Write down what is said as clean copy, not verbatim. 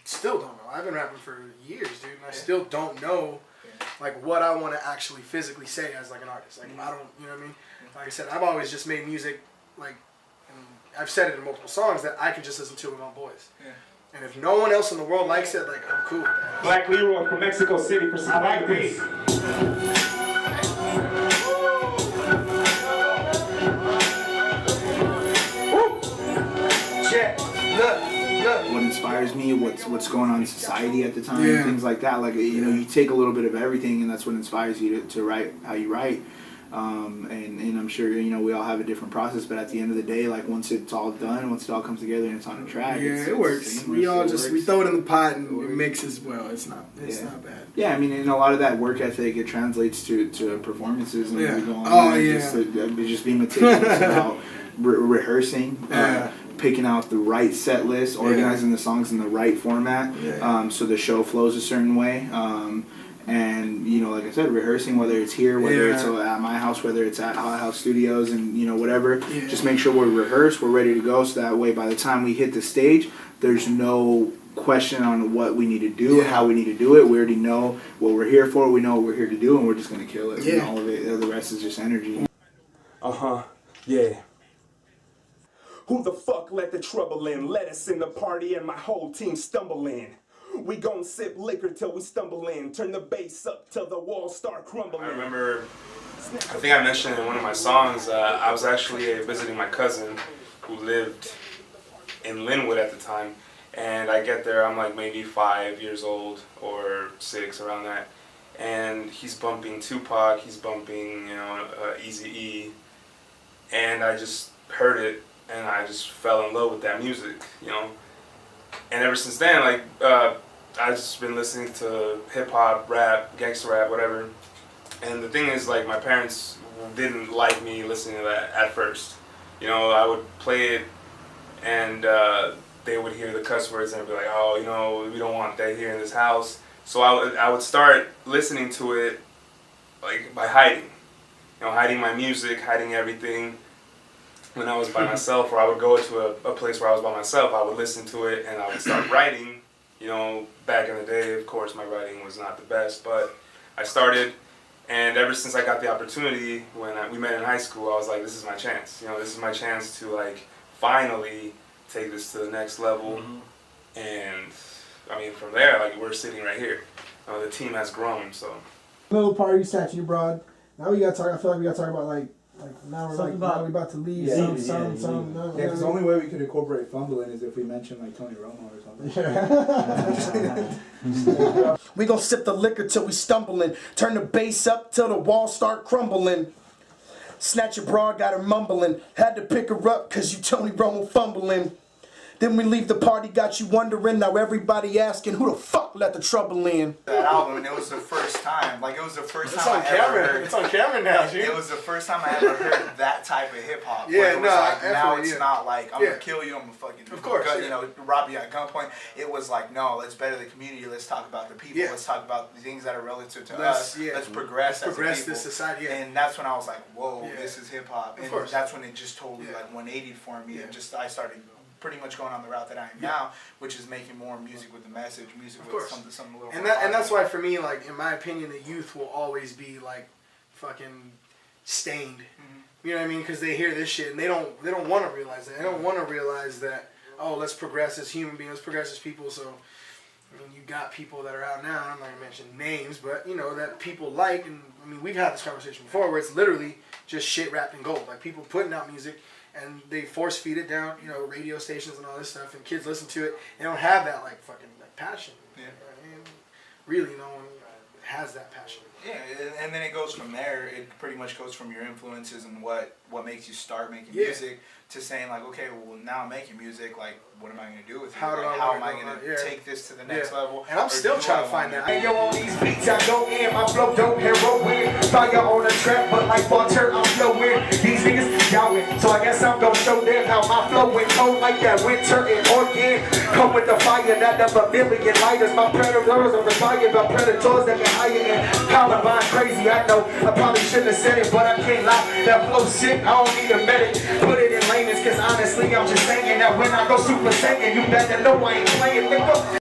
still don't know. I've been rapping for years, dude, and I still don't know like what I want to actually physically say as like an artist. Like I don't, you know what I mean? Like I said, I've always just made music like, and I've said it in multiple songs that I could just listen to with my boys. Yeah. And if no one else in the world likes it, like I'm cool with that. Black Leroy from Mexico City for some like this. What inspires me, what's going on in society at the time, and things like that. Like, you know, you take a little bit of everything, and that's what inspires you to write how you write. And I'm sure, you know, we all have a different process, but at the end of the day, like once it's all done, once it all comes together and it's on a track, it works. We throw it in the pot and it mixes well. It's not bad. Yeah, I mean, and a lot of that work ethic, it translates to performances, and we go on just being meticulous about rehearsing. Picking out the right set list, organizing the songs in the right format, so the show flows a certain way. And, you know, like I said, rehearsing, whether it's here, whether it's at my house, whether it's at Hot House Studios, and, you know, whatever. Just make sure we're rehearsed, we're ready to go, so that way by the time we hit the stage, there's no question on what we need to do, how we need to do it. We already know what we're here for, we know what we're here to do, and we're just going to kill it. And all of it, the rest is just energy. Who the fuck let the trouble in? Let us in the party and my whole team stumble in. We gon' sip liquor till we stumble in. Turn the bass up till the walls start crumbling. I remember, I think I mentioned in one of my songs, I was actually visiting my cousin who lived in Linwood at the time. And I get there, I'm like maybe 5 years old or 6, around that. And he's bumping Tupac, he's bumping, you know, Eazy-E. And I just heard it. And I just fell in love with that music, you know. And ever since then, like, I've just been listening to hip-hop, rap, gangster rap, whatever. And the thing is, like, my parents didn't like me listening to that at first. You know, I would play it, and they would hear the cuss words and be like, oh, you know, we don't want that here in this house. So I would start listening to it, like, by hiding. You know, hiding my music, hiding everything. When I was by myself, or I would go to a place where I was by myself, I would listen to it and I would start writing. You know, back in the day, of course, my writing was not the best, but I started, and ever since I got the opportunity, when we met in high school, I was like, this is my chance. You know, this is my chance to, like, finally take this to the next level. And, I mean, from there, like, we're sitting right here. The team has grown, so. Little party, statue abroad. Now we gotta talk, I feel like we gotta talk about, like now we're about to leave some. Because the only way we could incorporate fumbling is if we mention like Tony Romo or something. We gon' sip the liquor till we stumbling. Turn the bass up till the walls start crumbling. Snatch your broad, got her mumbling. Had to pick her up cause you Tony Romo fumbling. Then we leave the party, got you wondering. Now everybody asking, who the fuck let the trouble in? That album, and it was the first time. Like, it was the first it's time on I camera. ever heard. It's on camera now, dude. It was the first time I ever heard that type of hip hop. Yeah, it was now it's not like, I'm gonna kill you, I'm gonna fucking you know, rob you at gunpoint. It was like, no, let's better the community, let's talk about the people, let's talk about the things that are relative to us, let's progress as a people. This society, And that's when I was like, whoa, this is hip hop. And that's when it just totally like 180 for me, and just I started pretty much going on the route that I am now, which is making more music with the message, music with something a little more. And that's why for me, like, in my opinion, the youth will always be like fucking stained. You know what I mean? Because they hear this shit and they don't want to realize that. They don't want to realize that, oh, let's progress as human beings, let's progress as people. So, I mean, you got people that are out now, I'm not going to mention names, but, you know, that people like, and, I mean, we've had this conversation before where it's literally just shit wrapped in gold. Like, people putting out music and they force feed it down, you know, radio stations and all this stuff, and kids listen to it. They don't have that, like, fucking like, passion. Yeah. And really, no one has that passion. Yeah, and then it goes from there. It pretty much goes from your influences and what makes you start making music to saying, like, okay, well, now I'm making music, like, what am I going to do with it? How am I going to take this to the next level? And I'm still trying to find that. Hey, yo, on these beats, I go in, my flow dope, heroin. Fire on the trap, but like water, I'm flowing. These niggas yowing, so I guess I'm going to show them how my flow went cold like that winter in Oregon. Come with the fire, not of a million lighters. My predators are retired, but predators that get higher and Columbine crazy. I know I probably shouldn't have said it, but I can't lie. That flow sick, I don't need a medic. Put it in layman's, cause honestly, I'm just saying that when I go Super Saiyan, you better know I ain't playing, nigga.